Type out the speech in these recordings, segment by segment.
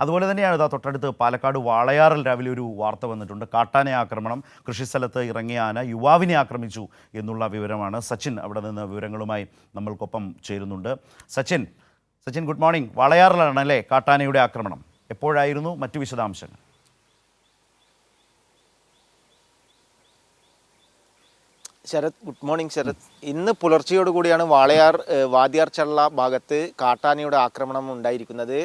അതുപോലെ തന്നെയാണ് ഇതാ തൊട്ടടുത്ത് പാലക്കാട് വാളയാറിൽ രാവിലെ ഒരു വാർത്ത വന്നിട്ടുണ്ട്. കാട്ടാന ആക്രമണം, കൃഷിസ്ഥലത്ത് ഇറങ്ങിയ ആന യുവാവിനെ ആക്രമിച്ചു എന്നുള്ള വിവരമാണ്. സച്ചിൻ അവിടെ നിന്ന് വിവരങ്ങളുമായി നമ്മൾക്കൊപ്പം ചേരുന്നുണ്ട്. Sachin, good morning. വാളയാറിലാണ് അല്ലേ കാട്ടാനയുടെ ആക്രമണം? എപ്പോഴായിരുന്നു? മറ്റു വിശദാംശങ്ങൾ. Sarath, good morning Sarath. ഇന്ന് പുലർച്ചയോടുകൂടിയാണ് വാളയാർ വാദ്യാർ ചള്ള ഭാഗത്ത് കാട്ടാനയുടെ ആക്രമണം ഉണ്ടായിരിക്കുന്നത്.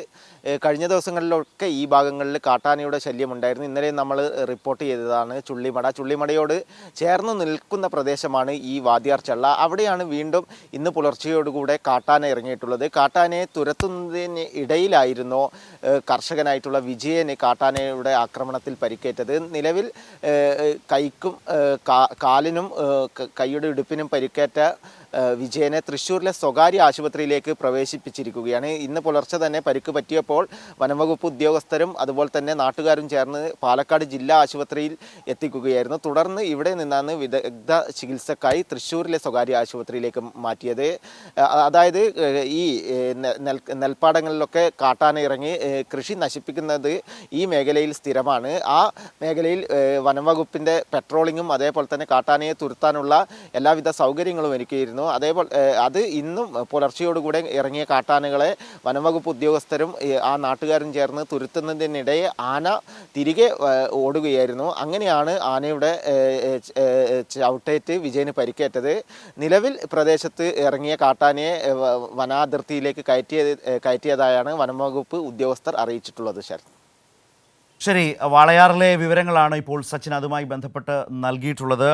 കഴിഞ്ഞ ദിവസങ്ങളിലൊക്കെ ഈ ഭാഗങ്ങളിൽ കാട്ടാനയുടെ ശല്യം ഉണ്ടായിരുന്നു. ഇന്നലെ നമ്മൾ റിപ്പോർട്ട് ചെയ്തതാണ് ചുള്ളിമടയോട് ചേർന്ന് നിൽക്കുന്ന പ്രദേശമാണ് ഈ വാദ്യാർ ചള്ള. അവിടെയാണ് വീണ്ടും ഇന്ന് പുലർച്ചയോടുകൂടെ കാട്ടാന ഇറങ്ങിയിട്ടുള്ളത്. കാട്ടാനയെ തുരത്തുന്നതിന് ഇടയിലായിരുന്നു കർഷകനായിട്ടുള്ള വിജയന് കാട്ടാനയുടെ ആക്രമണത്തിൽ പരിക്കേറ്റത്. നിലവിൽ കൈക്കും കാലിനും കൈയുടെ ഇടുപ്പിനും പരിക്കേറ്റ വിജയനെ തൃശ്ശൂരിലെ സ്വകാര്യ ആശുപത്രിയിലേക്ക് പ്രവേശിപ്പിച്ചിരിക്കുകയാണ്. ഇന്ന് പുലർച്ചെ തന്നെ പരിക്ക് പറ്റിയപ്പോൾ വനംവകുപ്പ് ഉദ്യോഗസ്ഥരും അതുപോലെ തന്നെ നാട്ടുകാരും ചേർന്ന് പാലക്കാട് ജില്ലാ ആശുപത്രിയിൽ എത്തിക്കുകയായിരുന്നു. തുടർന്ന് ഇവിടെ നിന്നാണ് വിദഗ്ധ ചികിത്സക്കായി തൃശ്ശൂരിലെ സ്വകാര്യ ആശുപത്രിയിലേക്ക് മാറ്റിയത്. അതായത് ഈ നെൽപ്പാടങ്ങളിലൊക്കെ കാട്ടാന ഇറങ്ങി കൃഷി നശിപ്പിക്കുന്നത് ഈ മേഖലയിൽ സ്ഥിരമാണ്. ആ മേഖലയിൽ വനംവകുപ്പിൻ്റെ പെട്രോളിങ്ങും അതേപോലെ തന്നെ കാട്ടാനയെ തുരുത്താനുള്ള എല്ലാവിധ സൗകര്യങ്ങളും ഒരുക്കിയിരുന്നു. അതേപോലെ അത് ഇന്നും പുലർച്ചയോടുകൂടെ ഇറങ്ങിയ കാട്ടാനകളെ വനംവകുപ്പ് ഉദ്യോഗസ്ഥരും ആ നാട്ടുകാരും ചേർന്ന് തുരുത്തുന്നതിനിടെ ആന തിരികെ ഓടുകയായിരുന്നു. അങ്ങനെയാണ് ആനയുടെ ചവിട്ടേറ്റ് വിജയന് പരിക്കേറ്റത്. നിലവിൽ പ്രദേശത്ത് ഇറങ്ങിയ കാട്ടാനയെ വനാതിർത്തിയിലേക്ക് കയറ്റിയതായാണ് വനംവകുപ്പ് ഉദ്യോഗസ്ഥർ അറിയിച്ചിട്ടുള്ളത്. ശരി, വാളയാറിലെ വിവരങ്ങളാണ് ഇപ്പോൾ സച്ചിൻ അതുമായി ബന്ധപ്പെട്ട് നൽകിയിട്ടുള്ളത്.